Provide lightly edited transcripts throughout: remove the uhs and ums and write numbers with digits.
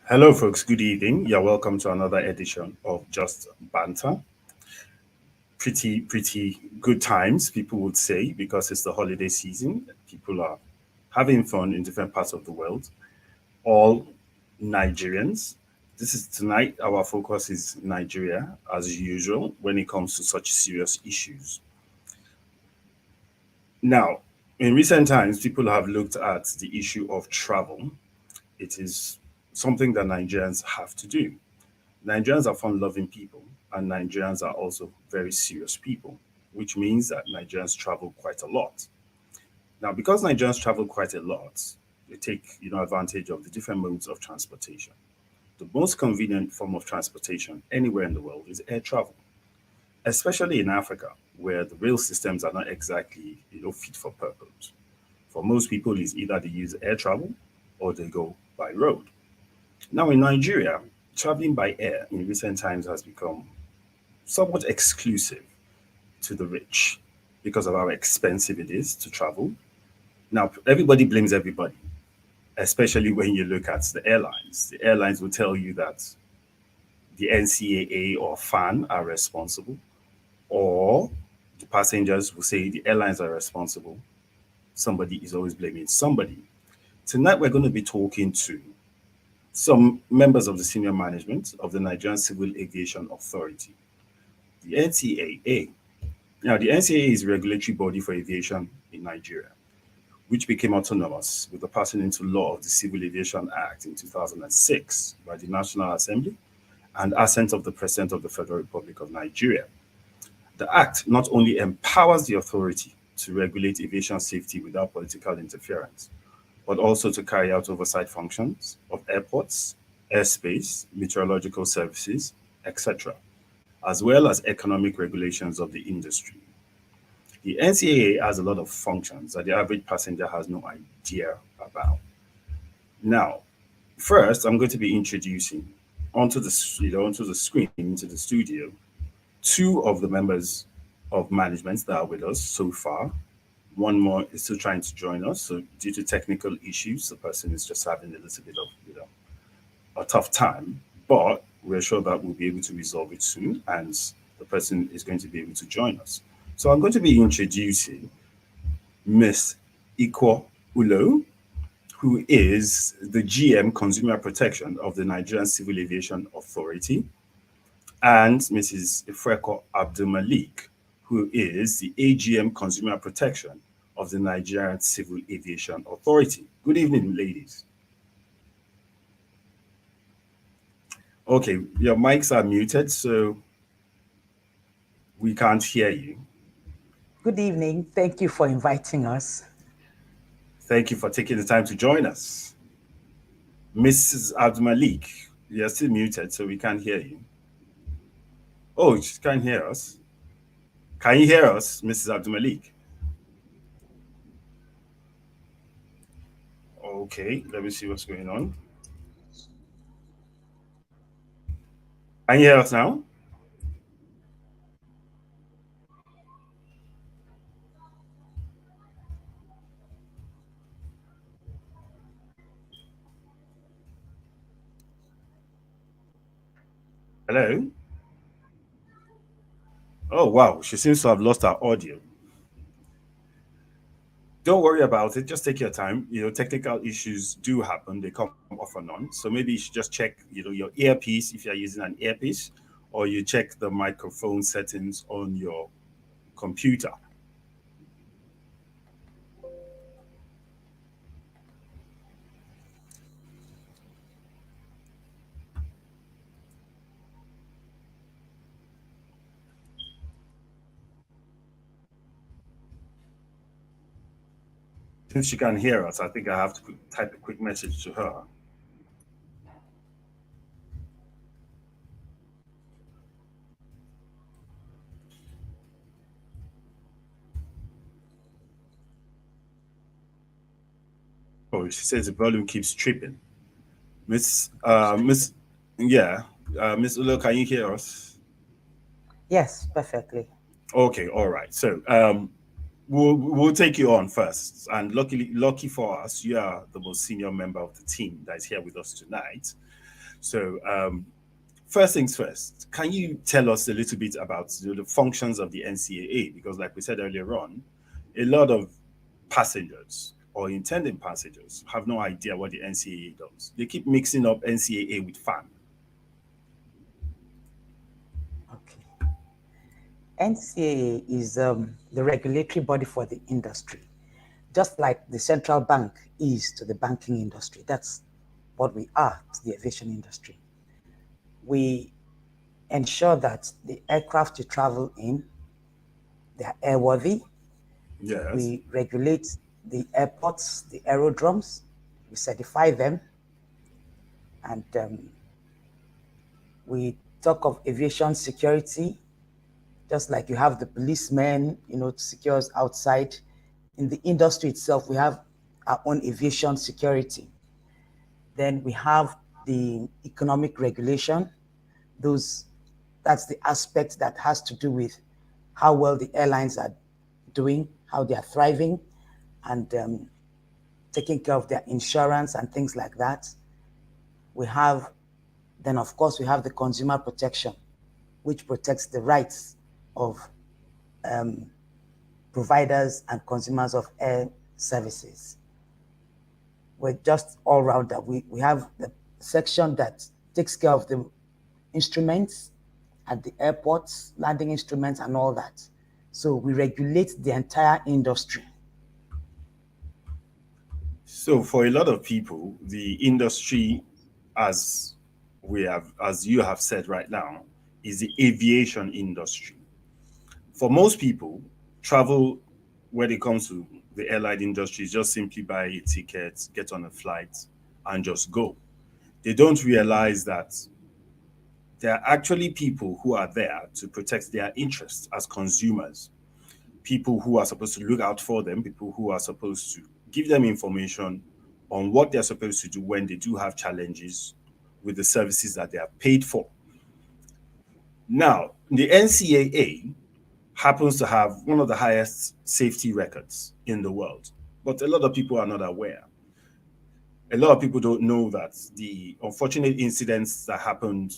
Hello, folks. Good evening. You're welcome to another edition of Just Banter. Pretty good times, people would say, because it's the holiday season. People are having fun in different parts of the world. All Nigerians. This is tonight. Our focus is Nigeria, as usual, when it comes to such serious issues. Now, in recent times, people have looked at the issue of travel. It is something that Nigerians have to do. Nigerians are fun loving people, and Nigerians are also very serious people, which means that Nigerians travel quite a lot. Now, because Nigerians travel quite a lot, they take advantage of the different modes of transportation. The most convenient form of transportation anywhere in the world is air travel, especially in Africa, where the rail systems are not exactly fit for purpose. For most people, it's either they use air travel or they go by road. Now, in Nigeria, traveling by air in recent times has become somewhat exclusive to the rich because of how expensive it is to travel. Now, everybody blames everybody, especially when you look at the airlines. The airlines will tell you that the NCAA or FAN are responsible, or the passengers will say the airlines are responsible. Somebody is always blaming somebody. Tonight, we're going to be talking to some members of the senior management of the Nigerian Civil Aviation Authority, the NCAA. Now, the NCAA is a regulatory body for aviation in Nigeria, which became autonomous with the passing into law of the Civil Aviation Act in 2006 by the National Assembly and assent of the President of the Federal Republic of Nigeria. The act not only empowers the authority to regulate aviation safety without political interference, but also to carry out oversight functions of airports, airspace, meteorological services, etc., as well as economic regulations of the industry. The NCAA has a lot of functions that the average passenger has no idea about. Now, first, I'm going to be introducing onto the screen, into the studio, two of the members of management that are with us so far. One more is still trying to join us. So due to technical issues, the person is just having a little bit of a tough time. But we're sure that we'll be able to resolve it soon, and the person is going to be able to join us. So I'm going to be introducing Miss Ikwo Ulo, who is the GM Consumer Protection of the Nigerian Civil Aviation Authority, and Mrs. Ifreko Abdulmalik, who is the AGM Consumer Protection of the Nigerian Civil Aviation Authority. Good evening, ladies. Okay, your mics are muted, so we can't hear you. Good evening. Thank you for inviting us. Thank you for taking the time to join us. Mrs. Abdulmalik, you're still muted, so we can't hear you. Oh, she can't hear us. Can you hear us, Mrs. Abdulmalik? Okay, let me see what's going on. Can you hear us now? Hello? Oh, wow, she seems to have lost her audio. Don't worry about it. Just take your time. Technical issues do happen. They come off and on. So maybe you should just check, your earpiece if you're using an earpiece, or you check the microphone settings on your computer. Since she can hear us, I think I have to type a quick message to her. Oh, she says the volume keeps tripping. Miss, yeah, Miss Ulo, can you hear us? Yes, perfectly. Okay, all right. So, we'll take you on first, and lucky for us, you are the most senior member of the team that is here with us tonight. So, first things first, can you tell us a little bit about the functions of the NCAA? Because, like we said earlier on, a lot of passengers or intending passengers have no idea what the NCAA does. They keep mixing up NCAA with FAN. Okay. NCAA is the regulatory body for the industry, just like the central bank is to the banking industry. That's what we are to the aviation industry. We ensure that the aircraft you travel in, they are airworthy. Yes. We regulate the airports, the aerodromes, we certify them, and we talk of aviation security, just like you have the policemen, to secure us outside. In the industry itself, we have our own aviation security. Then we have the economic regulation. That's the aspect that has to do with how well the airlines are doing, how they are thriving, and taking care of their insurance and things like that. We have, then of course, we have the consumer protection, which protects the rights of providers and consumers of air services. We're just all rounder. We have the section that takes care of the instruments at the airports, landing instruments, and all that. So we regulate the entire industry. So, for a lot of people, the industry, as as you have said right now, is the aviation industry. For most people, travel when it comes to the airline industry is just simply buy a ticket, get on a flight, and just go. They don't realize that there are actually people who are there to protect their interests as consumers, people who are supposed to look out for them, people who are supposed to give them information on what they're supposed to do when they do have challenges with the services that they are paid for. Now, the NCAA happens to have one of the highest safety records in the world, but a lot of people are not aware. A lot of people don't know that the unfortunate incidents that happened,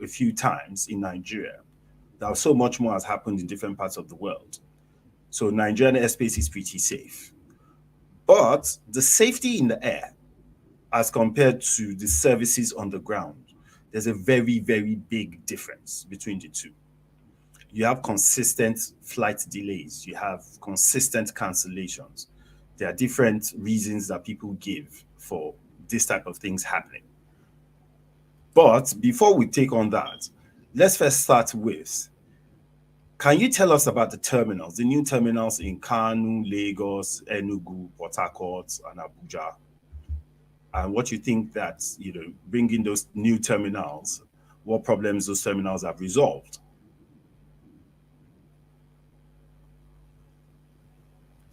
a few times in Nigeria, that so much more has happened in different parts of the world. So Nigerian airspace is pretty safe. But the safety in the air, as compared to the services on the ground, there's a very, very big difference between the two. You have consistent flight delays, you have consistent cancellations. There are different reasons that people give for this type of things happening. But before we take on that, let's first start with, can you tell us about the terminals, the new terminals in Kanu, Lagos, Enugu, Port Harcourt, and Abuja, and what you think that, bringing those new terminals, what problems those terminals have resolved?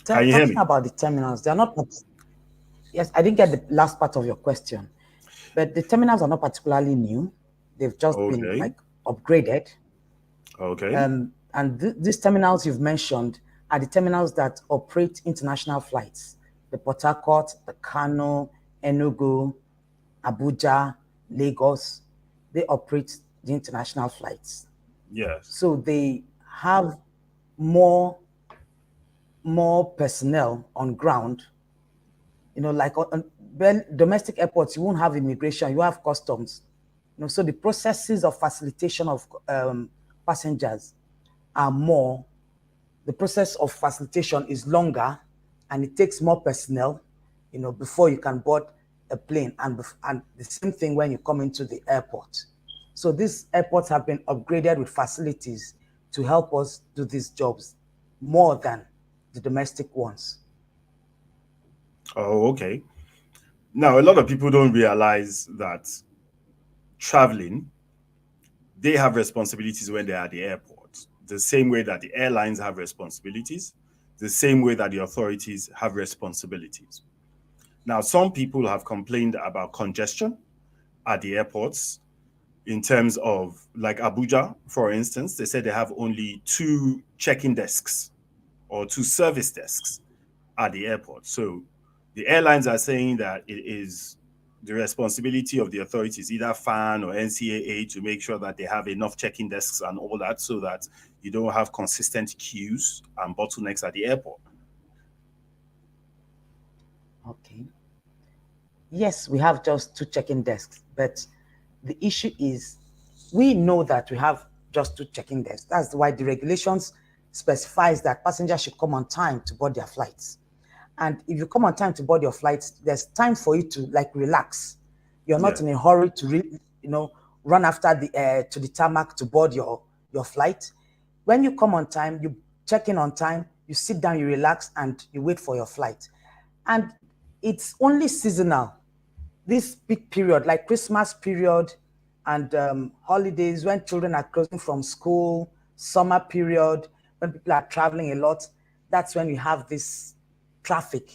Can you hear Talking me? about the terminals, they're not, yes, I didn't get the last part of your question, but the terminals are not particularly new. They've just been Okay. like upgraded. Okay. And these terminals you've mentioned are the terminals that operate international flights. The Port Harcourt, the Kano, Enugu, Abuja, Lagos, they operate the international flights. Yes. So they have more personnel on ground. Like on domestic airports, you won't have immigration, you have customs. So the processes of facilitation of passengers are more. The process of facilitation is longer, and it takes more personnel, before you can board a plane, and the same thing when you come into the airport. So these airports have been upgraded with facilities to help us do these jobs more than the domestic ones. Oh, okay. Now, a lot of people don't realize that traveling, they have responsibilities when they're at the airport, the same way that the airlines have responsibilities, the same way that the authorities have responsibilities. Now, some people have complained about congestion at the airports in terms of, like Abuja, for instance, they said they have only two check-in desks or two service desks at the airport. So the airlines are saying that it is the responsibility of the authorities, either FAN or NCAA, to make sure that they have enough check-in desks and all that, so that you don't have consistent queues and bottlenecks at the airport. Okay. Yes, we have just two check-in desks, but the issue is we know that we have just two check-in desks. That's why the regulations specifies that passengers should come on time to board their flights. And if you come on time to board your flights, there's time for you to like relax. You're not in a hurry to run after the to the tarmac to board your flight. When you come on time, you check in on time, you sit down, you relax, and you wait for your flight. And it's only seasonal. This big period, like Christmas period and holidays, when children are closing from school, summer period, when people are traveling a lot, that's when we have this traffic,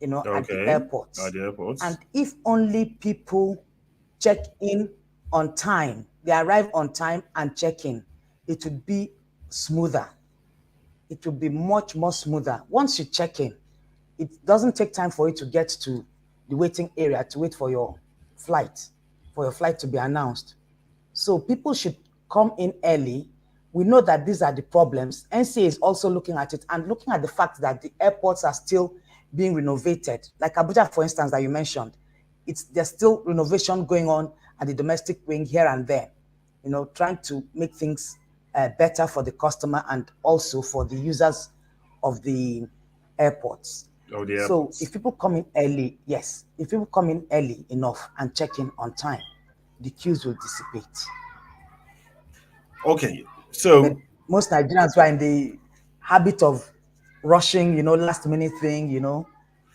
at the Okay, at airports. the airports. And if only people check in on time, they arrive on time and check in, it would be smoother. It would be much more smoother. Once you check in, it doesn't take time for you to get to the waiting area to wait flight, for your flight to be announced. So people should come in early. We know that these are the problems. NCA is also looking at it and looking at the fact that the airports are still being renovated. Like Abuja, for instance, that you mentioned, there's still renovation going on at the domestic wing here and there, trying to make things better for the customer and also for the users of the airports. Oh, the So airports. if people come in early, yes, if people come in early enough and check in on time, the queues will dissipate. Okay, But so most Nigerians are in the habit of rushing, last minute thing,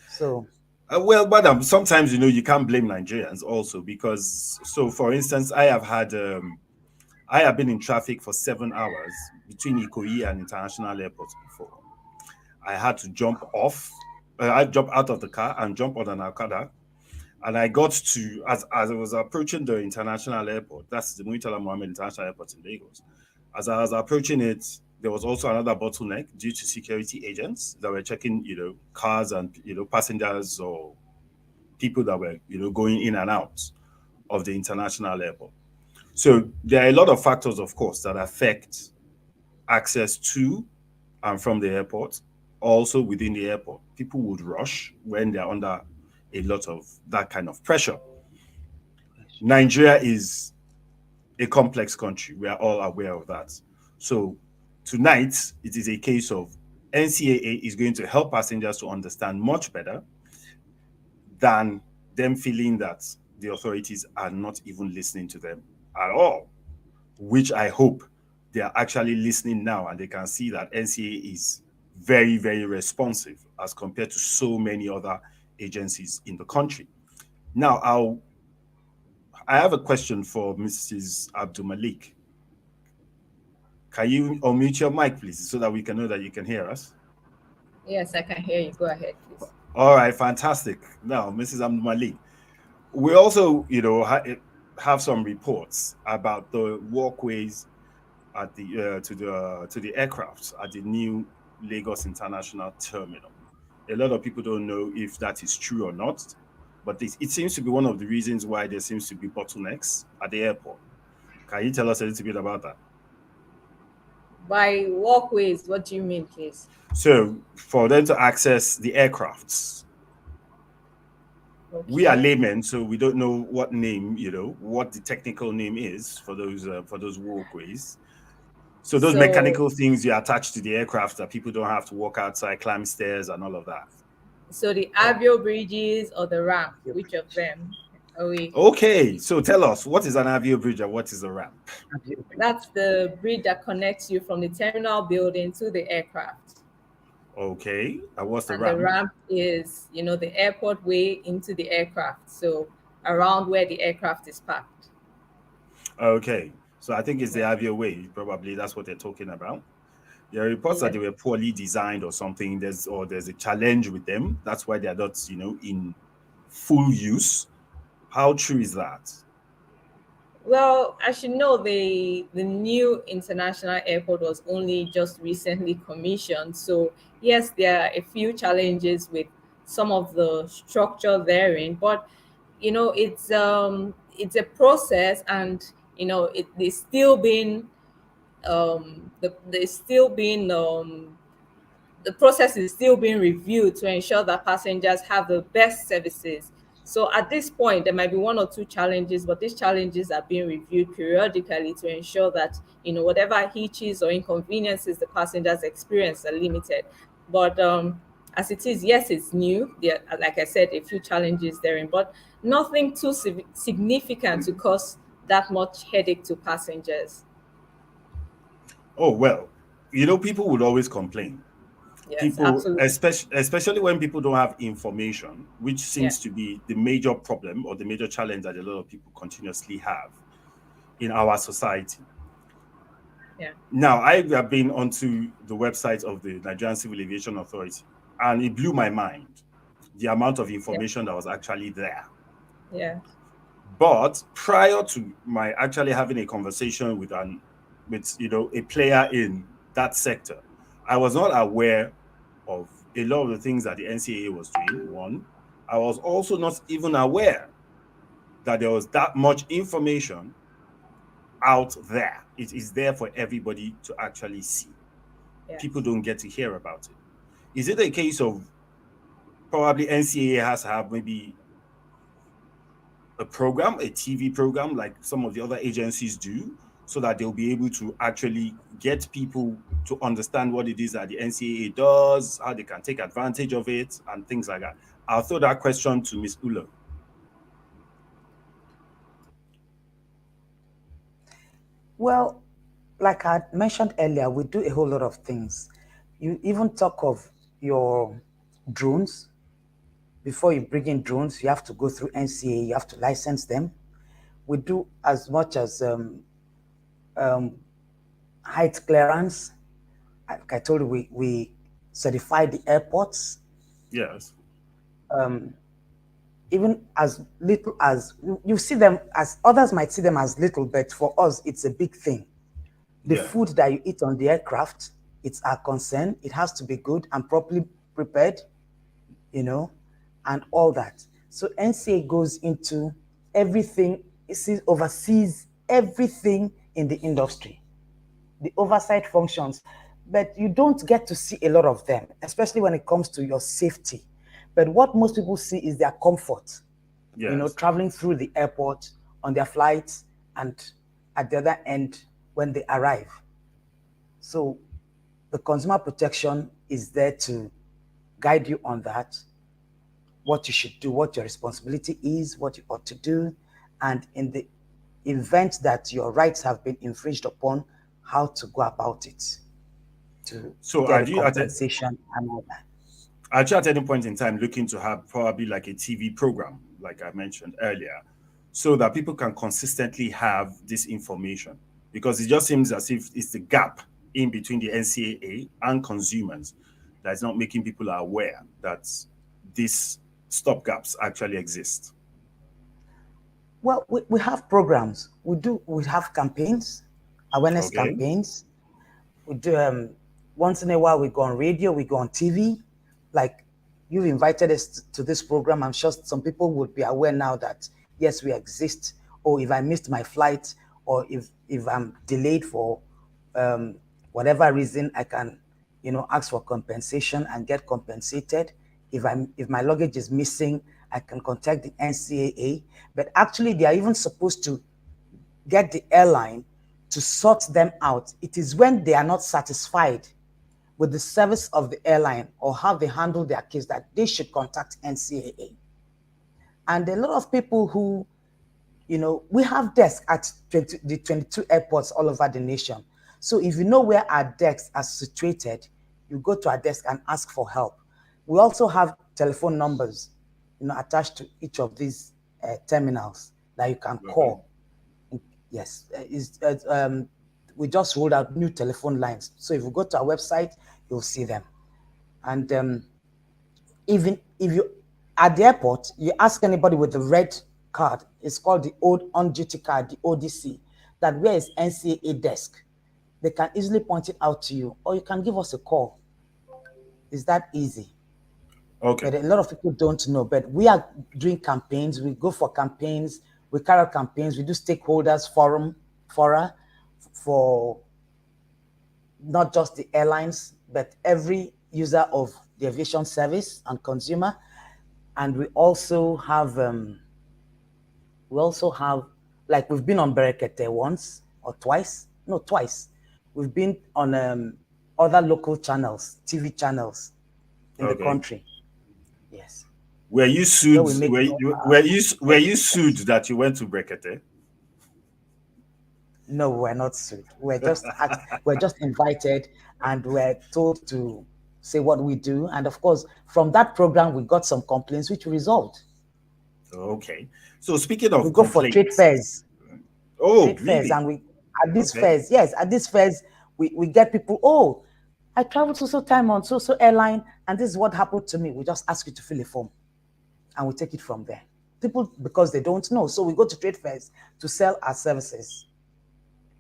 So well, madam, sometimes you can't blame Nigerians also, because, so for instance, I have been in traffic for 7 hours between Ikoyi and international airports before. I had to jump off. I jumped out of the car and jump on an Okada, and I got to, as I was approaching the international airport. That's the Muitala Mohammed International Airport in Lagos. As I was approaching it, there was also another bottleneck due to security agents that were checking, cars and passengers or people that were going in and out of the international airport. So there are a lot of factors, of course, that affect access to and from the airport. Also within the airport, people would rush when they're under a lot of that kind of pressure. Nigeria is a complex country. We are all aware of that. So tonight, it is a case of NCAA is going to help passengers to understand much better than them feeling that the authorities are not even listening to them at all, which I hope they are actually listening now, and they can see that NCAA is very, very responsive as compared to so many other agencies in the country. Now, I have a question for Mrs. Abdul Malik. Can you unmute your mic, please, so that we can know that you can hear us? Yes, I can hear you. Go ahead, please. All right, fantastic. Now, Mrs. Abdul Malik, we also, have some reports about the walkways at the to the aircraft at the new Lagos International Terminal. A lot of people don't know if that is true or not, but it seems to be one of the reasons why there seems to be bottlenecks at the airport. Can you tell us a little bit about that? By walkways, what do you mean, please? So, for them to access the aircrafts, we are Okay. laymen, so we don't know what name, what the technical name is for those walkways. So those So, mechanical things you attach to the aircraft that people don't have to walk outside, climb stairs, and all of that. so the oh, avio bridges or the ramp, your which of bridge. them are we? Okay, so tell us, what is an avio bridge and what is a ramp? Your bridge. That's the bridge that connects you from the terminal building to the aircraft. Okay, and what's the And the ramp? ramp is, the airport way into the aircraft. So around where the aircraft is parked. Okay, so I think it's the Yeah. avio way. Probably that's what they're talking about. There are reports that Yes. they were poorly designed or something. There's a challenge with them. That's why they're not, in full use. How true is that? Well, as you know, the new international airport was only just recently commissioned. So yes, there are a few challenges with some of the structure therein, but it's a process, and it is still being there's still being the process is still being reviewed to ensure that passengers have the best services. So at this point, there might be one or two challenges, but these challenges are being reviewed periodically to ensure that whatever hitches or inconveniences the passengers experience are limited. But as it is, yes, it's new. There, like I said, a few challenges therein, but nothing too significant to cause that much headache to passengers. Oh, well, people would always complain. Yes, People, absolutely. especially when people don't have information, which Yeah, seems to be the major problem or the major challenge that a lot of people continuously have in our society. yeah, Now, I have been onto the website of the Nigerian Civil Aviation Authority, and it blew my mind the amount of yeah, information that was actually there. yeah, But prior to my actually having a conversation with a player in that sector, I was not aware of a lot of the things that the NCAA was doing. One, I was also not even aware that there was that much information out there. It is there for everybody to actually see. People yes. don't get to hear about it. Is it a case of probably NCAA has to have maybe a program, a TV program, like some of the other agencies do, so that they'll be able to actually get people to understand what it is that the NCAA does, how they can take advantage of it, and things like that? I'll throw that question to Miss Ulo. Well, like I mentioned earlier, we do a whole lot of things. You even talk of your drones. Before you bring in drones, you have to go through NCA, you have to license them. We do as much as height clearance. Like I told you, we certify the airports. Yes. Even as little as you see them, as others might see them as little, but for us, it's a big thing. The Yeah. food that you eat on the aircraft, it's our concern. It has to be good and properly prepared, you know, and all that. So NCA goes into everything, it oversees everything in the industry, the oversight functions, but you don't get to see a lot of them, especially when it comes to your safety. But what most people see is their comfort, Yes. traveling through the airport on their flights and at the other end when they arrive. So the consumer protection is there to guide you on that, what you should do, what your responsibility is, what you ought to do, and in the event that your rights have been infringed upon, how to go about it to So get are a you compensation and all that. at any point in time looking to have probably like a TV program, like I mentioned earlier, so that people can consistently have this information? Because it just seems as if it's the gap in between the NCAA and consumers that's not making people aware that these stopgaps actually exist. Well, we have programs. We have campaigns, awareness Okay. campaigns. We do once in a while we go on radio, we go on TV. Like you've invited us to this program. I'm sure some people would be aware now that yes, we exist. Or if I missed my flight, or if I'm delayed for um, whatever reason, I can ask for compensation and get compensated. If my luggage is missing, I can contact the NCAA. But actually, they are even supposed to get the airline to sort them out. It is when they are not satisfied with the service of the airline or how they handle their case that they should contact NCAA. And a lot of people who, we have desks at the 22 airports all over the nation. So if you know where our desks are situated, you go to our desk and ask for help. We also have telephone numbers, attached to each of these terminals that you can Okay. call. Yes, we just rolled out new telephone lines. So if you go to our website, you'll see them. And even if you at the airport, you ask anybody with the red card, it's called the old on duty card, the ODC, that where is NCAA desk? They can easily point it out to you, or you can give us a call. Is that easy? Okay. But a lot of people don't know. But we are doing campaigns. We go for campaigns. We carry out campaigns. We do stakeholders fora for not just the airlines, but every user of the aviation service and consumer. And we also have like we've been on Berekete once or twice. No, twice. We've been on other local channels, TV channels in the country. Yes. Were you Where sued? we make Were you sued that you went to Brekete? No, we're not sued. We're just invited, and we're told to say what we do. And of course, from that program, we got some complaints which we resolved. Okay. So speaking of We go for trade complaints. fairs. Oh, Trade fairs, really? and we at these fairs, yes, at these fairs, we get people, oh, I traveled so time on so airline, and this is what happened to me. We just ask you to fill a form, and we take it from there. People, because they don't know, so we go to trade fairs to sell our services.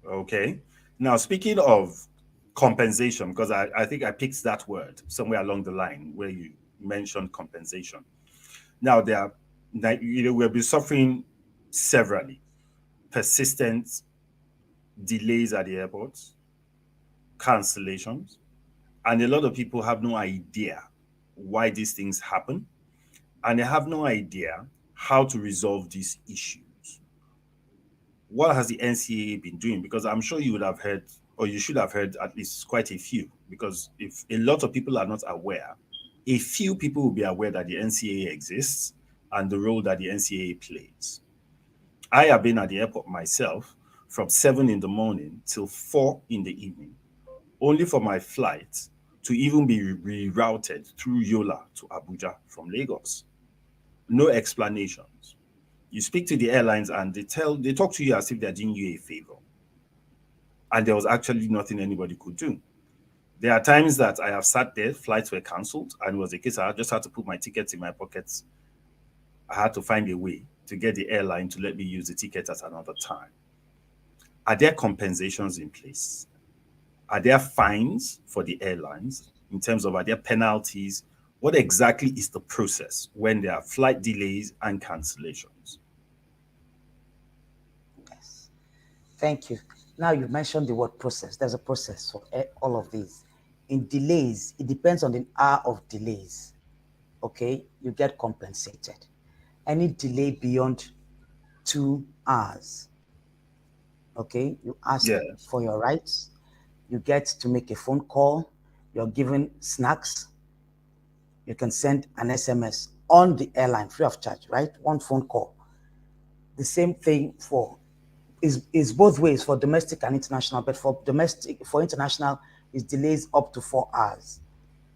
Okay. Now, speaking of compensation, because I think I picked that word somewhere along the line where you mentioned compensation. Now, we'll be suffering severally persistent delays at the airports, cancellations, and a lot of people have no idea why these things happen, and they have no idea how to resolve these issues. What has the NCAA been doing? Because I'm sure you would have heard, or you should have heard at least quite a few, because if a lot of people are not aware, a few people will be aware that the NCAA exists and the role that the NCAA plays. I have been at the airport myself from 7 in the morning till 4 in the evening, only for my flight to even be rerouted through Yola to Abuja from Lagos. No explanations. You speak to the airlines and they talk to you as if they're doing you a favor. And there was actually nothing anybody could do. There are times that I have sat there, flights were cancelled, and it was a case I just had to put my tickets in my pockets. I had to find a way to get the airline to let me use the ticket at another time. Are there compensations in place? Are there fines for the airlines in terms of, are there penalties? What exactly is the process when there are flight delays and cancellations? Yes. Thank you. Now you mentioned the word process. There's a process for all of these. In delays, it depends on the hour of delays. Okay, you get compensated. Any delay beyond 2 hours, okay, you ask for your rights. You get to make a phone call. You're given snacks. You can send an SMS on the airline free of charge, right? One phone call. The same thing is both ways for domestic and international, but for international is delays up to 4 hours.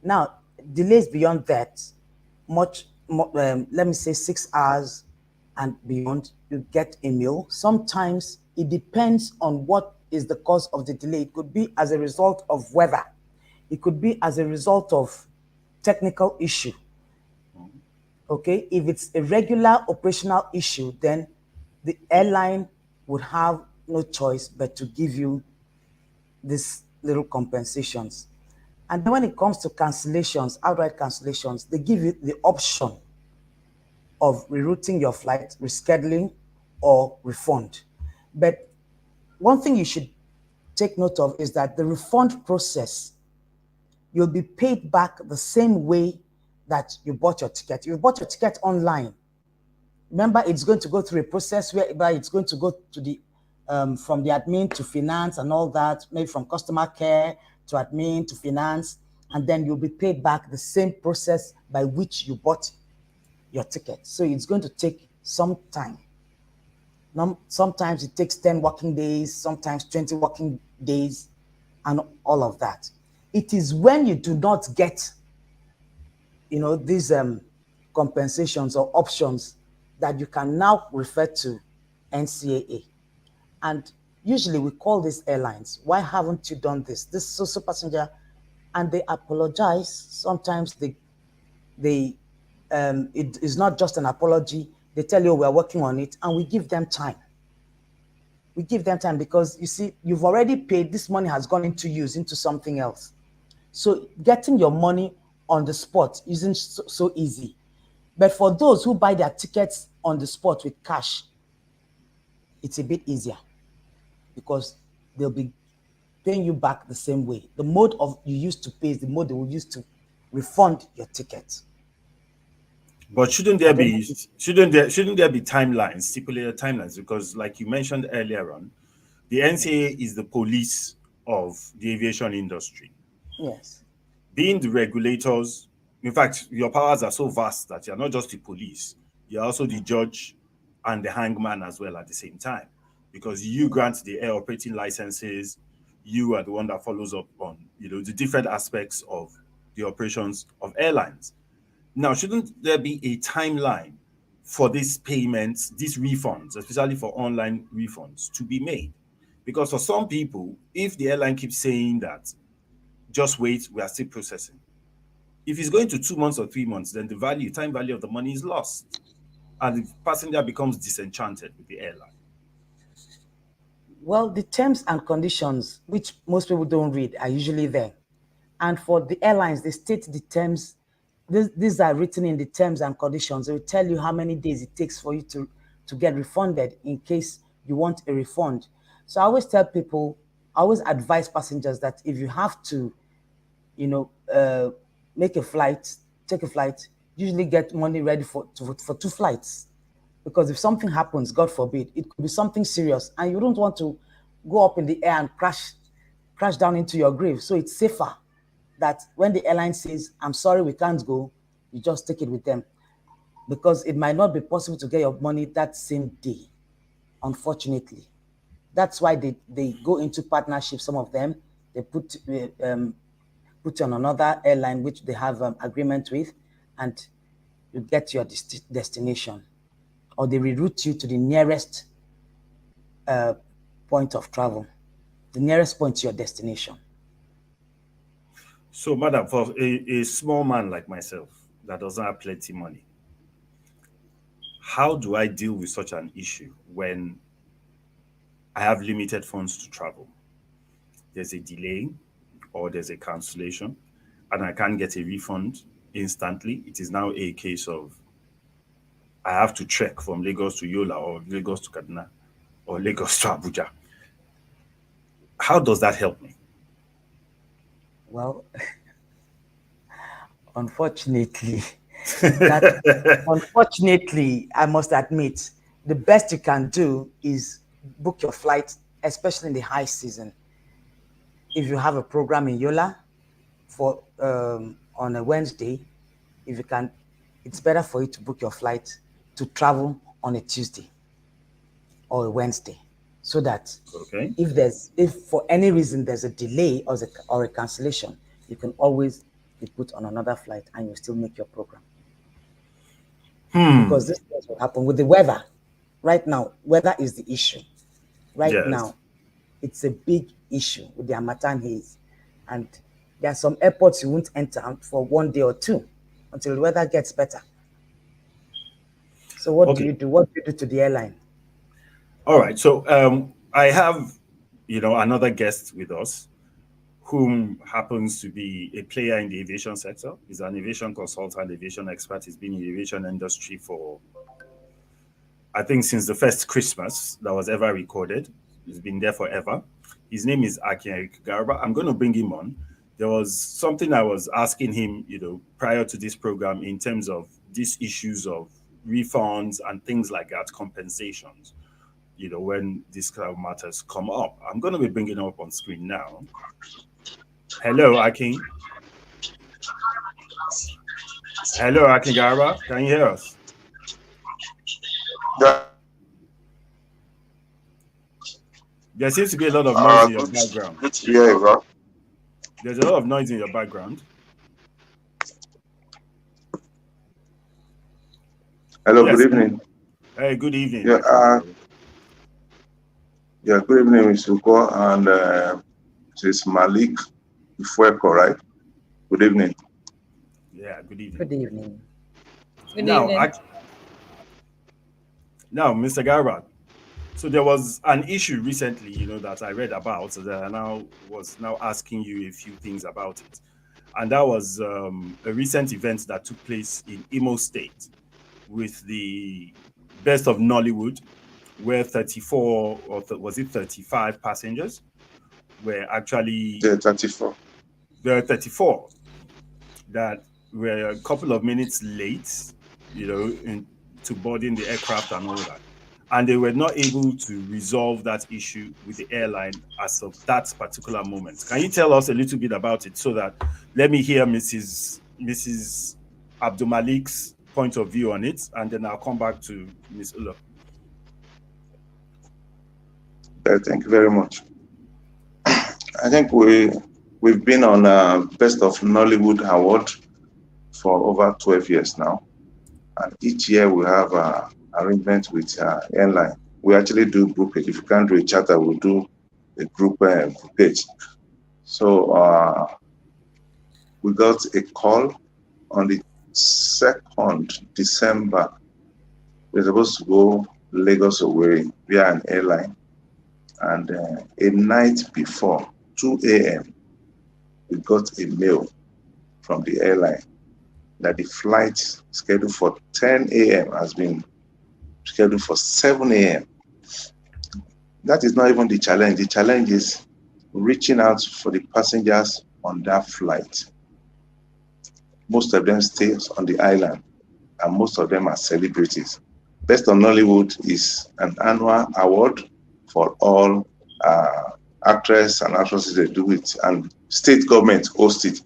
Now, delays beyond that, much more, let me say 6 hours and beyond, you get a meal. Sometimes it depends on what is the cause of the delay. It could be as a result of weather. It could be as a result of technical issue. Okay, if it's a regular operational issue, then the airline would have no choice but to give you these little compensations. And then when it comes to cancellations, outright cancellations, they give you the option of rerouting your flight, rescheduling, or refund. But one thing you should take note of is that the refund process, you'll be paid back the same way that you bought your ticket. You bought your ticket online. Remember, it's going to go through a process whereby it's going to go to the from the admin to finance and all that, maybe from customer care to admin to finance, and then you'll be paid back the same process by which you bought your ticket. So it's going to take some time. Sometimes it takes 10 working days, sometimes 20 working days, and all of that. It is when you do not get, these compensations or options that you can now refer to NCAA. And usually we call these airlines, why haven't you done this? This so passenger, and they apologize. Sometimes it is not just an apology. They tell you we're working on it, and we give them time. We give them time because you see, you've already paid. This money has gone into use, into something else. So getting your money on the spot isn't so easy. But for those who buy their tickets on the spot with cash, it's a bit easier because they'll be paying you back the same way. The mode of you used to pay is the mode they will use to refund your ticket. But shouldn't there be timelines, stipulated timelines? Because like you mentioned earlier on, the Ncaa is the police of the aviation industry. Yes. Being the regulators, in fact, your powers are so vast that you're not just the police, you're also the judge and the hangman as well at the same time. Because you grant the air operating licenses, you are the one that follows up on, the different aspects of the operations of airlines. Now, shouldn't there be a timeline for these payments, these refunds, especially for online refunds, to be made? Because for some people, if the airline keeps saying that, just wait, we are still processing. If it's going to 2 months or 3 months, then the time value of the money is lost. And the passenger becomes disenchanted with the airline. Well, the terms and conditions, which most people don't read, are usually there. And for the airlines, they state the terms. These are written in the terms and conditions. They will tell you how many days it takes for you to get refunded in case you want a refund. So I always tell people, I always advise passengers that if you have to, take a flight, usually get money ready for 2 flights. Because if something happens, God forbid, it could be something serious and you don't want to go up in the air and crash down into your grave. So it's safer that when the airline says, I'm sorry, we can't go, you just take it with them. Because it might not be possible to get your money that same day, unfortunately. That's why they go into partnership, some of them. They put you on another airline, which they have agreement with, and you get your destination. Or they reroute you to the nearest point of travel, the nearest point to your destination. So, madam, for a small man like myself that doesn't have plenty money, how do I deal with such an issue when I have limited funds to travel? There's a delay or there's a cancellation and I can't get a refund instantly. It is now a case of I have to trek from Lagos to Yola or Lagos to Kaduna or Lagos to Abuja. How does that help me? Well, unfortunately, I must admit, the best you can do is book your flight, especially in the high season. If you have a program in Yola for on a Wednesday, if you can, it's better for you to book your flight to travel on a Tuesday or a Wednesday, so that if for any reason there's a delay or a cancellation, you can always be put on another flight and you still make your program. Because this is what happened with the weather. Right now, weather is the issue. Now, it's a big issue with the Harmattan haze. And there are some airports you won't enter for 1 day or 2 until the weather gets better. So what do you do? What do you do to the airline? All right. So I have, another guest with us whom happens to be a player in the aviation sector. He's an aviation consultant, aviation expert. He's been in the aviation industry for, I think, since the first Christmas that was ever recorded. He's been there forever. His name is Ncaa. I'm going to bring him on. There was something I was asking him, prior to this program in terms of these issues of refunds and things like that, compensations, when these kind of matters come up. I'm going to be bringing him up on screen now. Hello, Akin. Hello, Ncaa. Can you hear us? There seems to be a lot of noise in your background. There's a lot of noise in your background. Hello, yes. Good evening. Hey, good evening. Good evening, Mr. Uko, and this is Malik Ifueko, right? Good evening. Yeah, good evening. Good evening. Now, Mr. Garba, so there was an issue recently, that I read about, so that I was now asking you a few things about it. And that was a recent event that took place in Imo State with the Best of Nollywood, where 34 or was it 35 passengers were actually, Yeah, 34. there were 34 that were a couple of minutes late, to boarding the aircraft and all that. And they were not able to resolve that issue with the airline as of that particular moment. Can you tell us a little bit about it so that let me hear Mrs. Abdulmalik's point of view on it, and then I'll come back to Ms. Ulla. Thank you very much. I think we've been on Best of Nollywood Award for over 12 years now. And each year we have arrangements with airline. We actually do group it. If you can't do a charter, we'll do a group package. So we got a call on the 2nd December. We're supposed to go Lagos Owerri via an airline. And a night before, 2 a.m., we got a mail from the airline that the flight scheduled for 10 a.m. has been scheduled for 7 a.m. That is not even the challenge. The challenge is reaching out for the passengers on that flight. Most of them stay on the island, and most of them are celebrities. Best of Nollywood is an annual award for all actors and actresses that do it, and state government host it.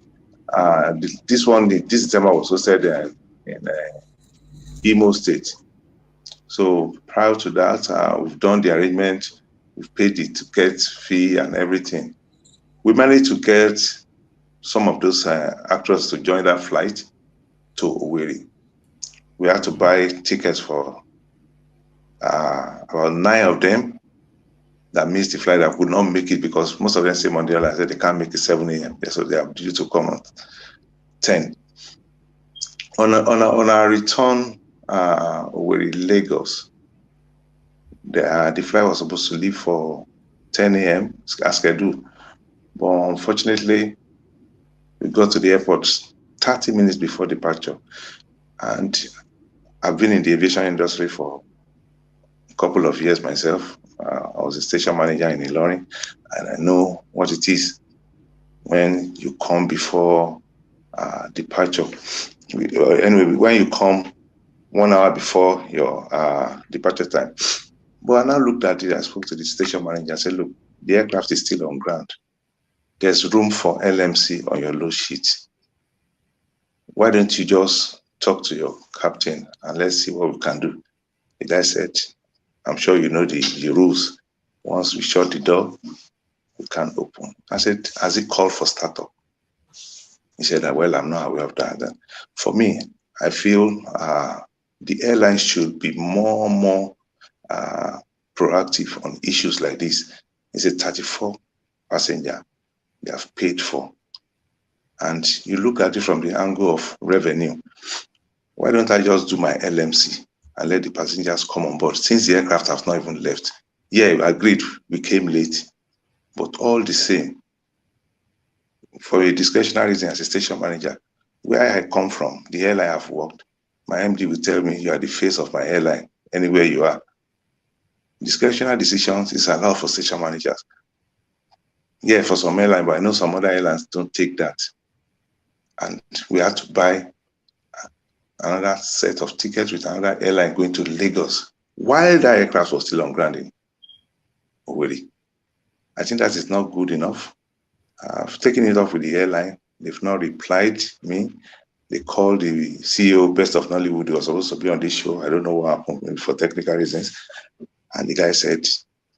This December was hosted in Imo State. So prior to that, we've done the arrangement, we've paid the ticket fee and everything. We managed to get some of those actors to join that flight to Owerri. We had to buy tickets for about 9 of them that missed the flight, that could not make it because most of them say on the airline said they can't make it 7 a.m. So they are due to come at 10. On our return Owerri, Lagos, the flight was supposed to leave for 10 a.m. as scheduled. But unfortunately, we got to the airport 30 minutes before departure. And I've been in the aviation industry for a couple of years myself. I was a station manager in Ilorin, and I know what it is when you come before departure. Anyway, when you come 1 hour before your departure time. But I now looked at it, I spoke to the station manager and said, look, the aircraft is still on ground. There's room for LMC on your load sheet. Why don't you just talk to your captain and let's see what we can do? The guy said, I'm sure you know the rules. Once we shut the door, we can't open. I said, has he called for startup? He said, well, I'm not aware of that. Then for me, I feel the airline should be more proactive on issues like this. It's a 34 passenger they have paid for. And you look at it from the angle of revenue. Why don't I just do my LMC and let the passengers come on board since the aircraft have not even left? Yeah, agreed, we came late, but all the same, for a discretionary reason as a station manager, where I come from, the airline I've worked, my MD will tell me, you are the face of my airline, anywhere you are. Discretionary decisions is allowed for station managers. Yeah, for some airlines, but I know some other airlines don't take that. And we had to buy another set of tickets with another airline going to Lagos while that aircraft was still on ground in Owerri. I think that is not good enough. I've taken it off with the airline. They've not replied me. They called the CEO, Best of Nollywood, who was supposed to be on this show. I don't know what happened, maybe for technical reasons. And the guy said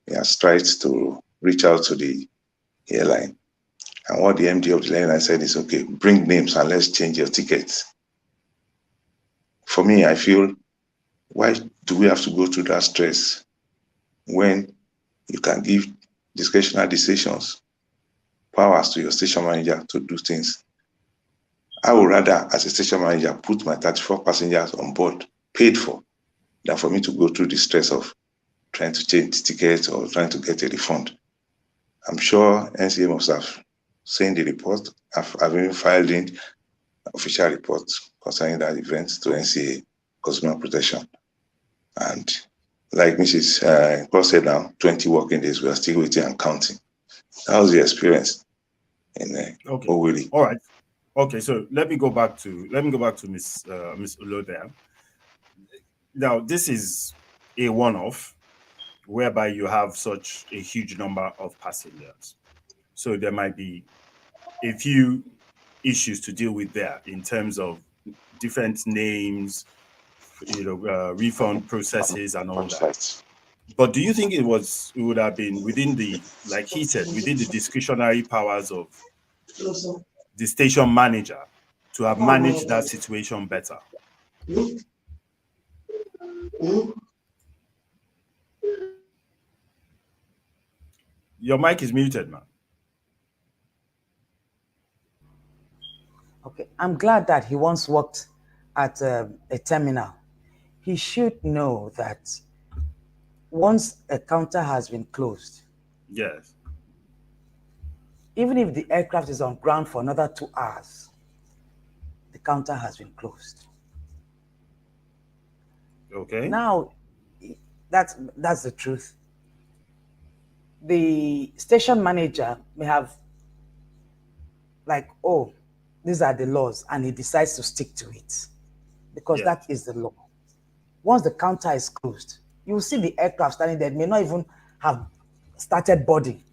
he has tried to reach out to the airline. And what the MD of the airline said is, okay, bring names and let's change your tickets. For me, I feel, why do we have to go through that stress when you can give discretionary decisions, powers to your station manager to do things? I would rather, as a station manager, put my 34 passengers on board, paid for, than for me to go through the stress of trying to change tickets or trying to get a refund. I'm sure Ncaa must have saying the report. I've even filed in official report concerning that event to Ncaa, Consumer Protection. And like Mrs. Cross said now, 20 working days, we are still waiting and counting. That was the experience in Okay. Owiri. All right. Okay, so let me go back to Miss Ulo there. Now, this is a one-off whereby you have such a huge number of passengers. So there might be a few issues to deal with there in terms of different names, refund processes and all that. But do you think it would have been within the, like he said, within the discretionary powers of the station manager to have managed that situation better? Your mic is muted, man. Okay, I'm glad that he once worked at a terminal. He should know that once a counter has been closed, Yes. even if the aircraft is on ground for another 2 hours, the counter has been closed. Okay. Now, that's the truth. The station manager may have like, oh, these are the laws, and he decides to stick to it because Yes. that is the law. Once the counter is closed, you will see the aircraft standing there, may not even have started boarding,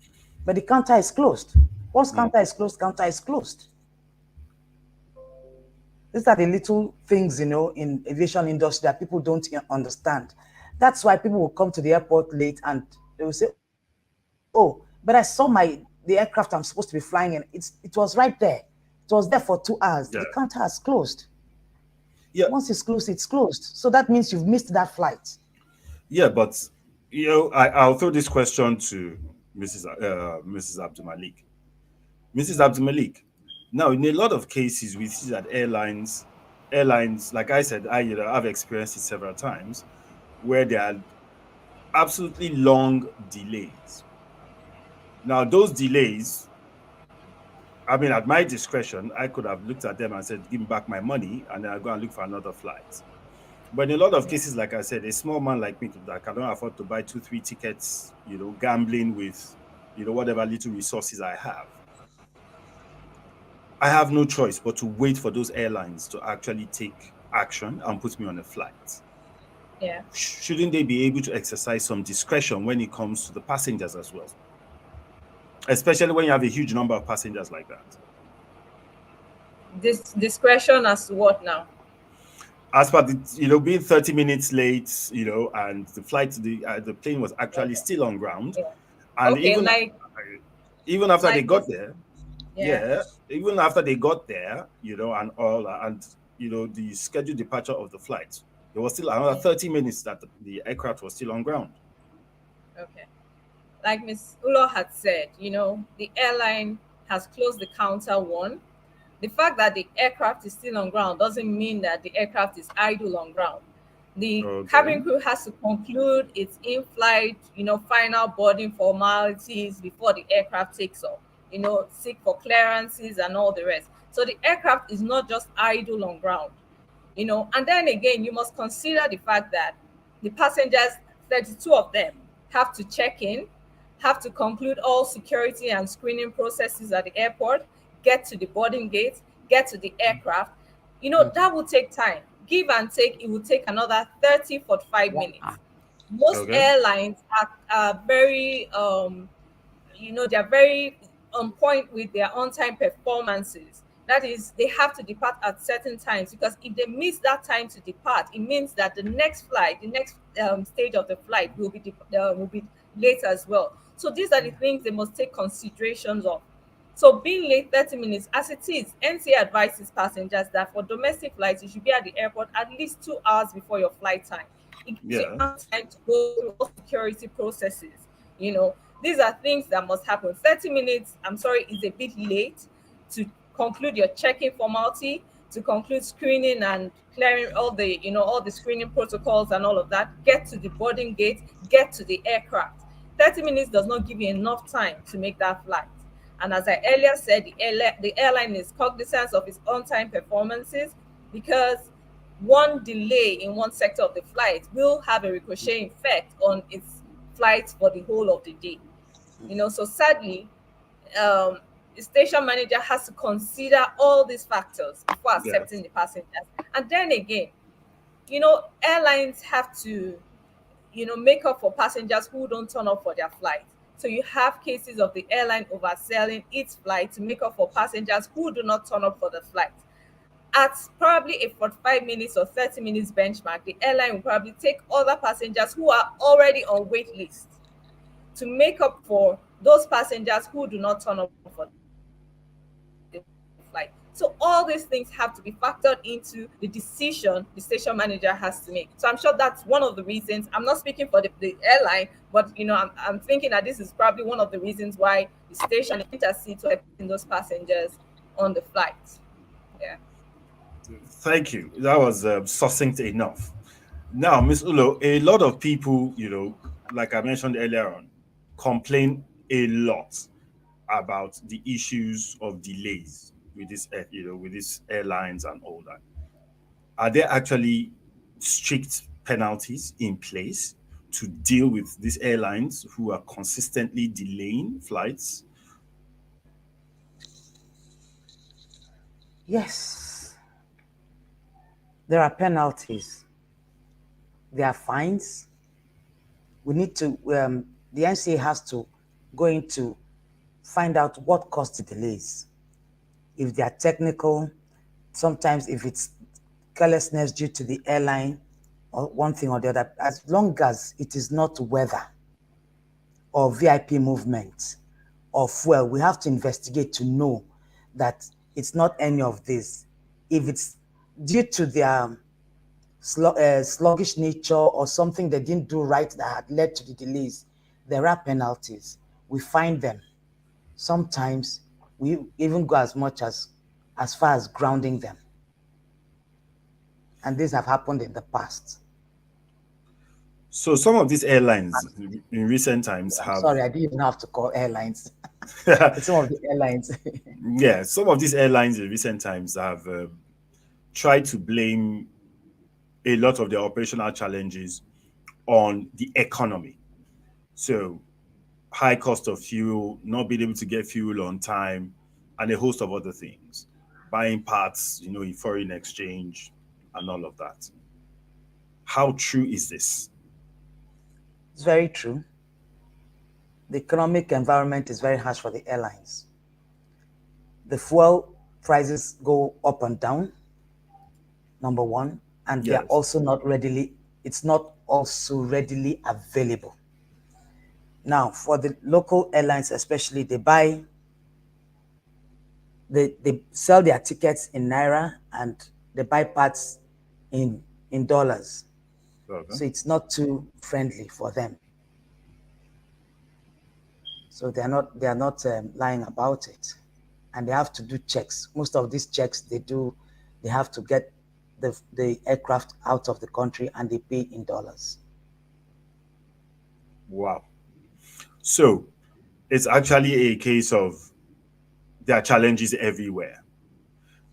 but the counter is closed. Once counter is closed, counter is closed. These are the little things, in aviation industry that people don't understand. That's why people will come to the airport late and they will say, oh, but I saw the aircraft I'm supposed to be flying in. It was right there. It was there for 2 hours. Yeah. The counter has closed. Yeah. Once it's closed, it's closed. So that means you've missed that flight. Yeah, but I'll throw this question to Mrs. Abdul Malik. Mrs. Abdul Malik. Now, in a lot of cases, we see that airlines, like I said, I've experienced it several times, where there are absolutely long delays. Now, those delays, I mean, at my discretion, I could have looked at them and said, give me back my money, and then I'll go and look for another flight. But in a lot of cases, like I said, a small man like me that cannot afford to buy 2-3 tickets, gambling with, whatever little resources I have no choice but to wait for those airlines to actually take action and put me on a flight. Yeah. Shouldn't they be able to exercise some discretion when it comes to the passengers as well? Especially when you have a huge number of passengers like that. This discretion as to what now? As per the, being 30 minutes late, and the flight, the plane was actually still on ground. Yeah. And Okay, even after like they got this. there, Yeah. even after they got there, and all, and, the scheduled departure of the flight, there was still another 30 minutes that the aircraft was still on ground. Okay. Like Ms. Ulo had said, the airline has closed the counter one. The fact that the aircraft is still on ground doesn't mean that the aircraft is idle on ground. The cabin crew has to conclude its in-flight, final boarding formalities before the aircraft takes off, seek for clearances and all the rest. So the aircraft is not just idle on ground, and then again, you must consider the fact that the passengers, 32 of them, have to check in, have to conclude all security and screening processes at the airport, get to the boarding gate, get to the aircraft. That will take time. Give and take, it will take another 30, 45 minutes. Most airlines are very, they're very on point with their on-time performances. That is, they have to depart at certain times, because if they miss that time to depart, it means that the next flight, the next stage of the flight will be late as well. So these are the things they must take considerations of. So being late 30 minutes, as it is, Ncaa advises passengers that for domestic flights, you should be at the airport at least 2 hours before your flight time. It gives you time to go through all security processes. These are things that must happen. 30 minutes, I'm sorry, is a bit late to conclude your check-in formality, to conclude screening and clearing all the screening protocols and all of that. Get to the boarding gate, get to the aircraft. 30 minutes does not give you enough time to make that flight. And as I earlier said, the airline is cognizant of its on-time performances, because one delay in one sector of the flight will have a ricocheting effect on its flight for the whole of the day. So sadly, um, the station manager has to consider all these factors before accepting Yes. the passengers. And then again, airlines have to, make up for passengers who don't turn up for their flight. So you have cases of the airline overselling its flight to make up for passengers who do not turn up for the flight. At probably a 45 minutes or 30 minutes benchmark, the airline will probably take other passengers who are already on wait list to make up for those passengers who do not turn up for the flight. So all these things have to be factored into the decision the station manager has to make. So I'm sure that's one of the reasons. I'm not speaking for the airline, but I'm thinking that this is probably one of the reasons why the station intercedes to helping those passengers on the flight. Yeah. Thank you. That was succinct enough. Now, Miss Ulo, a lot of people, like I mentioned earlier on, complain a lot about the issues of delays with with these airlines and all that. Are there actually strict penalties in place to deal with these airlines who are consistently delaying flights? Yes, there are penalties, there are fines. We need to, the Ncaa has to go into find out what caused the delays. If they are technical, sometimes if it's carelessness due to the airline or one thing or the other, as long as it is not weather or VIP movement or fuel, we have to investigate to know that it's not any of this. If it's due to their sluggish nature or something they didn't do right that had led to the delays, there are penalties. We find them. Sometimes we even go as far as grounding them. And these have happened in the past. So some of these airlines in recent times I'm have sorry, I didn't even have to call airlines. It's some of the airlines. yeah, some of these airlines in recent times have tried to blame a lot of their operational challenges on the economy. So high cost of fuel, not being able to get fuel on time, and a host of other things. Buying parts, in foreign exchange and all of that. How true is this? It's very true. The economic environment is very harsh for the airlines. The fuel prices go up and down, number one, and they're Yes. also it's not also readily available. Now, for the local airlines especially, they sell their tickets in Naira and they buy parts in dollars. Okay. So it's not too friendly for them. So they are not lying about it, and they have to do checks. Most of these checks they have to get the aircraft out of the country, and they pay in dollars. Wow. So it's actually a case of there are challenges everywhere.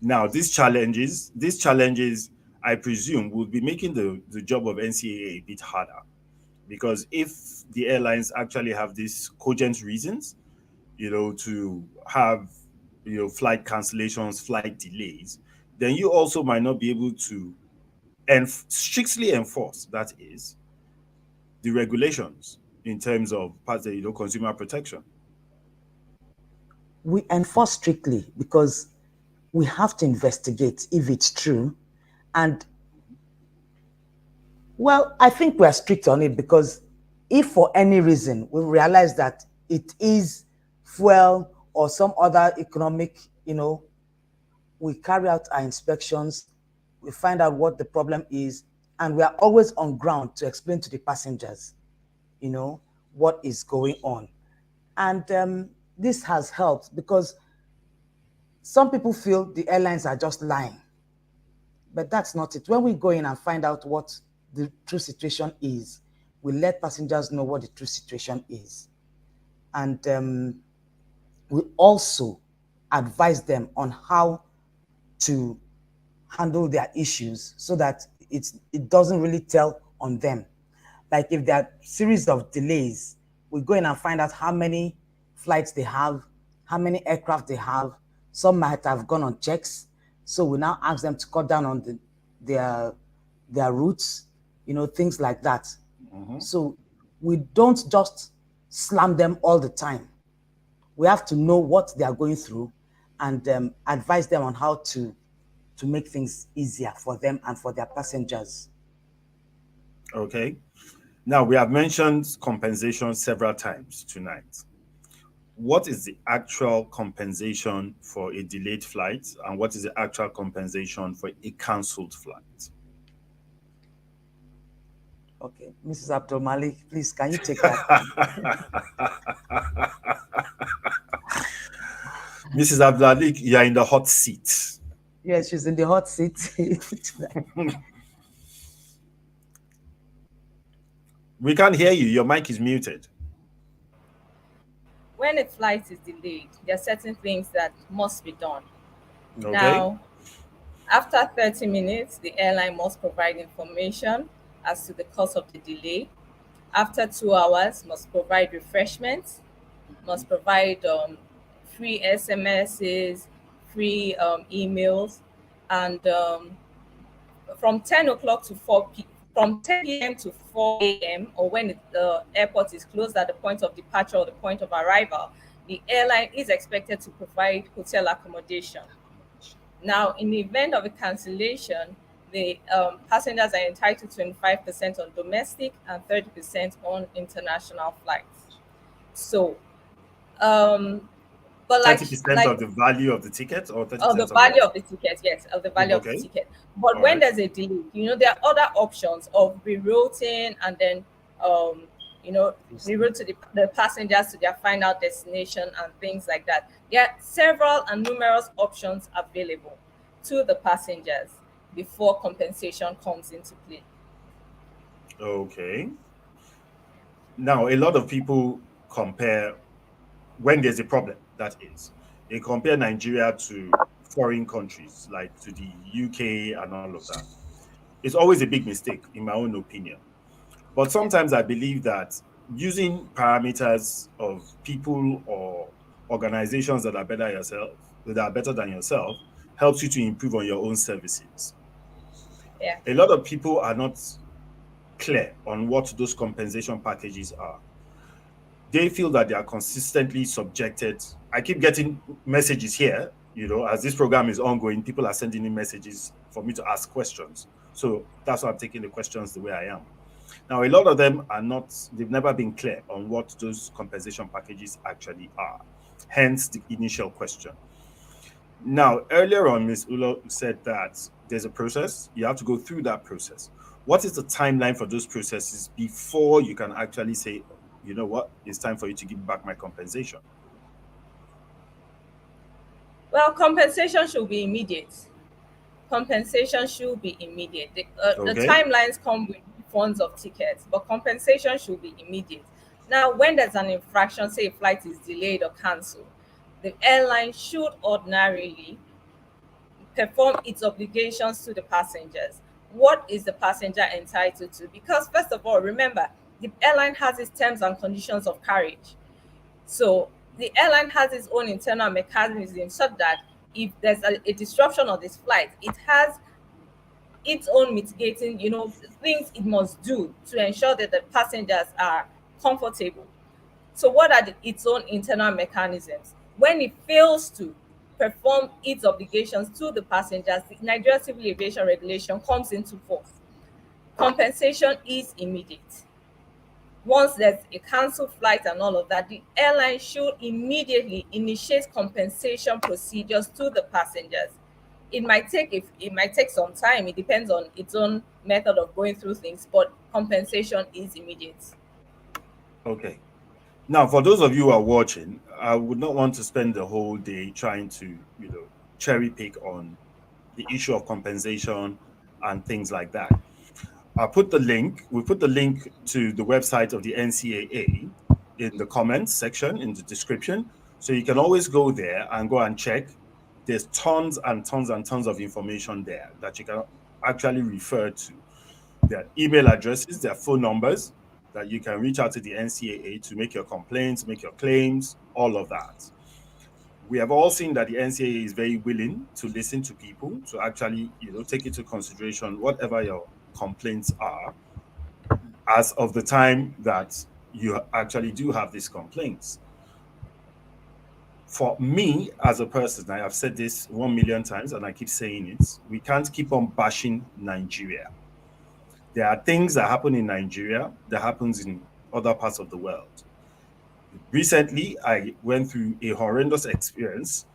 Now, these challenges, I presume, will be making the job of NCAA a bit harder, because if the airlines actually have these cogent reasons, to have, flight cancellations, flight delays, then you also might not be able to strictly enforce, that is, the regulations in terms of consumer protection. We enforce strictly because we have to investigate if it's true. And well, I think we're strict on it because if for any reason we realize that it is fuel or some other economic, we carry out our inspections, we find out what the problem is, and we are always on ground to explain to the passengers, what is going on. And this has helped because some people feel the airlines are just lying, but that's not it. When we go in and find out what the true situation is, we let passengers know what the true situation is. And we also advise them on how to handle their issues so that it doesn't really tell on them. Like if there are series of delays, we go in and find out how many flights they have, how many aircraft they have. Some might have gone on checks, so we now ask them to cut down on their routes, things like that. So we don't just slam them all the time. We have to know what they are going through and advise them on how to make things easier for them and for their passengers. Okay. Now, we have mentioned compensation several times tonight. What is the actual compensation for a delayed flight, and what is the actual compensation for a cancelled flight? Okay, Mrs. Abdul Malik, please, can you take that? Mrs. Abdulalik, you are in the hot seat. Yes, she's in the hot seat. We can't hear you. Your mic is muted. When a flight is delayed, there are certain things that must be done. Okay. Now, after 30 minutes, the airline must provide information as to the cause of the delay. After 2 hours, must provide refreshments, must provide free SMSs, free emails, and from 10 o'clock to 4 p. From 10 p.m. to 4 a.m. or when the airport is closed at the point of departure or the point of arrival, the airline is expected to provide hotel accommodation. Now, in the event of a cancellation, the passengers are entitled to 25% on domestic and 30% on international flights. So, but 30% of the value of the ticket, or 30% of the of value what? of the ticket, yes, of the value of the Okay. ticket. But All when right. there's a delay, there are other options of rerouting and then reroute to the passengers to their final destination and things like that. There are several and numerous options available to the passengers before compensation comes into play. Okay. Now, a lot of people compare, when there's a problem, that is, they compare Nigeria to foreign countries, like to the UK and all of that. It's always a big mistake, in my own opinion. But sometimes I believe that using parameters of people or organizations that are better than yourself, helps you to improve on your own services. Yeah. A lot of people are not clear on what those compensation packages are. They feel that they are consistently subjected. I keep getting messages here, as this program is ongoing, people are sending in messages for me to ask questions. So that's why I'm taking the questions the way I am. Now, a lot of them they've never been clear on what those compensation packages actually are. Hence the initial question. Now, earlier on, Ms. Ulo said that there's a process. You have to go through that process. What is the timeline for those processes before you can actually say, you know what, it's time for you to give back my compensation? Well, compensation should be immediate. Compensation should be immediate. The Okay. timelines come with funds of tickets, but compensation should be immediate. Now, when there's an infraction, say a flight is delayed or cancelled, the airline should ordinarily perform its obligations to the passengers. What is the passenger entitled to? Because first of all, remember, the airline has its terms and conditions of carriage. So the airline has its own internal mechanism such that if there's a disruption of this flight, it has its own mitigating, things it must do to ensure that the passengers are comfortable. So what are its own internal mechanisms? When it fails to perform its obligations to the passengers, the Nigeria Civil Aviation Regulation comes into force. Compensation is immediate. Once there's a cancelled flight and all of that, the airline should immediately initiate compensation procedures to the passengers. It might take some time. It depends on its own method of going through things, but compensation is immediate. Okay. Now, for those of you who are watching, I would not want to spend the whole day trying to, cherry pick on the issue of compensation and things like that. We put the link to the website of the NCAA in the comments section, in the description. So you can always go there and go and check. There's tons and tons and tons of information there that you can actually refer to. Their email addresses, their phone numbers that you can reach out to the NCAA to make your complaints, make your claims, all of that. We have all seen that the NCAA is very willing to listen to people, to actually, take into consideration whatever your complaints are as of the time that you actually do have these complaints. For me as a person, I have said this 1 million times and I keep saying it, we can't keep on bashing Nigeria. There are things that happen in Nigeria that happens in other parts of the world. Recently, I went through a horrendous experience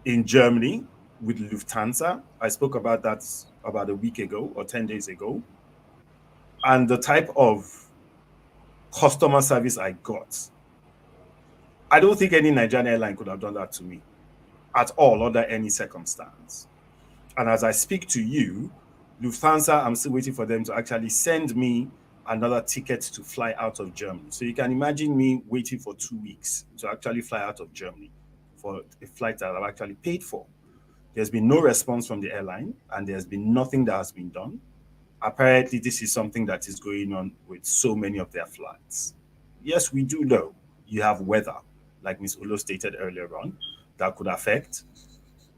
in Germany with Lufthansa. I spoke about that about a week ago or 10 days ago. And the type of customer service I got, I don't think any Nigerian airline could have done that to me at all under any circumstance. And as I speak to you, Lufthansa, I'm still waiting for them to actually send me another ticket to fly out of Germany. So you can imagine me waiting for 2 weeks to actually fly out of Germany for a flight that I've actually paid for. There's been no response from the airline, and there's been nothing that has been done. Apparently, this is something that is going on with so many of their flights. Yes, we do know you have weather, like Ms. Ulo stated earlier on, that could affect.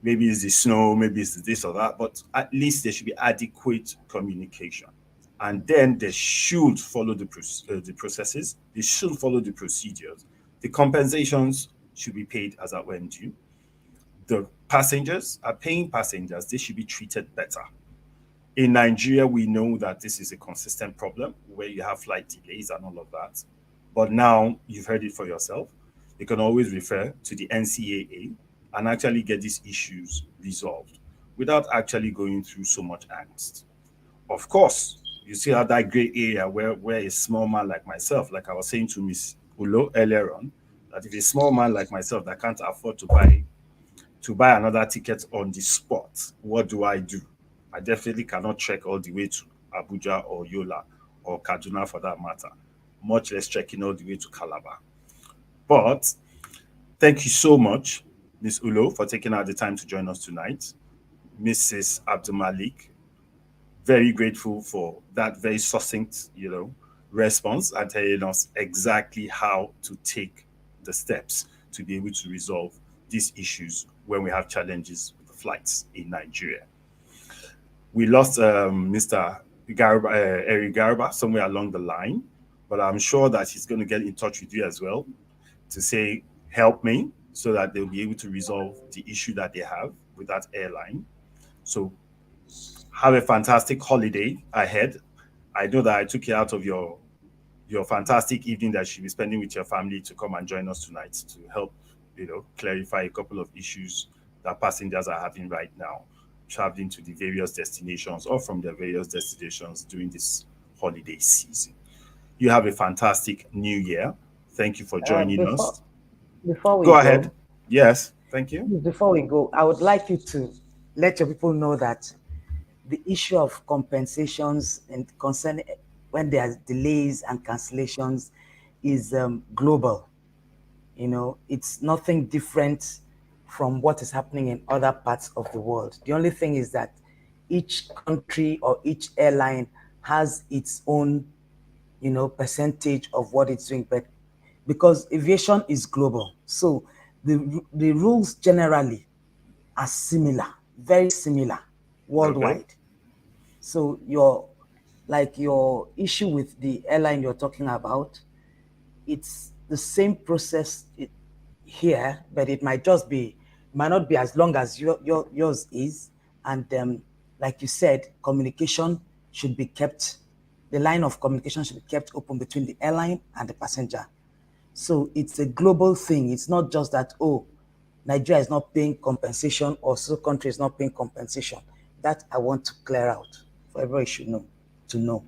Maybe it's the snow, maybe it's this or that, but at least there should be adequate communication. And then they should follow the processes, they should follow the procedures. The compensations should be paid as at when due. The passengers are paying passengers, they should be treated better. In Nigeria, we know that this is a consistent problem where you have flight delays and all of that. But now you've heard it for yourself. You can always refer to the NCAA and actually get these issues resolved without actually going through so much angst. Of course, you still have that gray area where a small man like myself, like I was saying to Miss Ulo earlier on, that if a small man like myself that can't afford to buy another ticket on the spot, what do? I definitely cannot trek all the way to Abuja or Yola or Kaduna for that matter, much less trekking all the way to Calabar. But thank you so much, Ms. Ulo, for taking out the time to join us tonight. Mrs. Abdul Malik, very grateful for that very succinct, response and telling us exactly how to take the steps to be able to resolve these issues when we have challenges with the flights in Nigeria. We lost Mr. Garba, Eric Garba somewhere along the line, but I'm sure that he's going to get in touch with you as well to say, help me, so that they'll be able to resolve the issue that they have with that airline. So have a fantastic holiday ahead. I know that I took you out of your fantastic evening that you'll be spending with your family to come and join us tonight to help, clarify a couple of issues that passengers are having right now, traveling to the various destinations or from their various destinations during this holiday season. You have a fantastic new year. Thank you for joining us. Before we go ahead. Yes, thank you. Before we go, I would like you to let your people know that the issue of compensations and concern when there are delays and cancellations is global. It's nothing different from what is happening in other parts of the world. The only thing is that each country or each airline has its own, percentage of what it's doing. But because aviation is global, so the rules generally are similar, very similar worldwide. Okay. So your issue with the airline you're talking about, it's the same process here, but it might not be as long as yours is. And like you said, communication should be kept, the line of communication should be kept open between the airline and the passenger. So it's a global thing. It's not just that, Nigeria is not paying compensation or so country is not paying compensation. That I want to clear out for everybody should know, to know.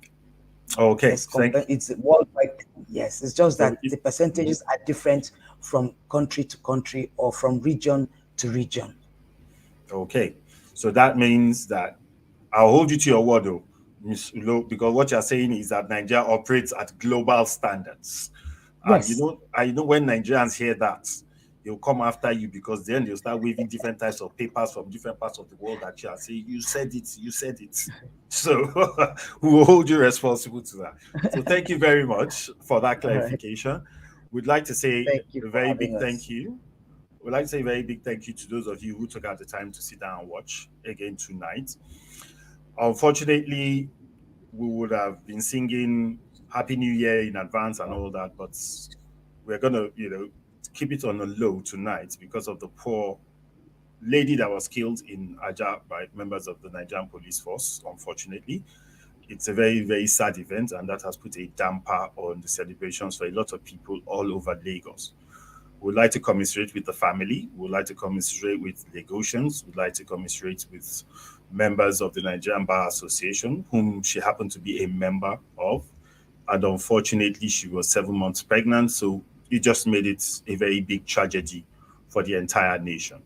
Okay, yes, it's worldwide. Yes, it's just that the percentages are different from country to country or from region to region. Okay, so that means that I'll hold you to your word, though, Ms. Ulo, because what you're saying is that Nigeria operates at global standards. Yes. And I know when Nigerians hear that, He'll come after you because then they'll start waving different types of papers from different parts of the world at you and say, you said it, you said it. So we will hold you responsible to that. So thank you very much for that All right. clarification. We'd like to say Thank you a for very having big us. thank you. We'd like to say a very big thank you to those of you who took out the time to sit down and watch again tonight. Unfortunately, we would have been singing Happy New Year in advance and all that, but we're gonna, keep it on a low tonight because of the poor lady that was killed in Aja by members of the Nigerian police force. Unfortunately, it's a very, very sad event, and that has put a damper on the celebrations for a lot of people all over Lagos. We'd like to commiserate with the family. We'd like to commiserate with Lagosians. We'd like to commiserate with members of the Nigerian Bar Association, whom she happened to be a member of. And unfortunately, she was 7 months pregnant. So it just made it a very big tragedy for the entire nation.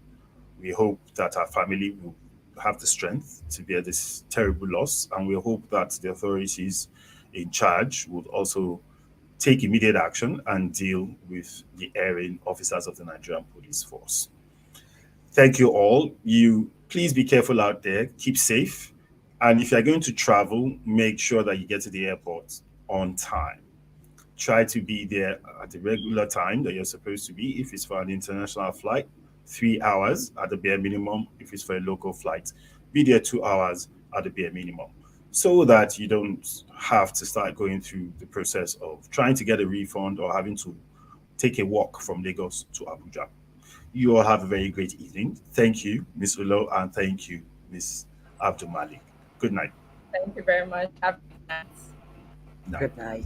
We hope that our family will have the strength to bear this terrible loss. And we hope that the authorities in charge would also take immediate action and deal with the erring officers of the Nigerian police force. Thank you all. You please be careful out there, keep safe. And if you're going to travel, make sure that you get to the airport on time. Try to be there at the regular time that you're supposed to be. If it's for an international flight, 3 hours at the bare minimum. If it's for a local flight, be there 2 hours at the bare minimum so that you don't have to start going through the process of trying to get a refund or having to take a walk from Lagos to Abuja. You all have a very great evening. Thank you, Miss Ulo, and thank you, Miss Abdul Malik. Good night. Thank you very much. Have a good night. Night. Good night.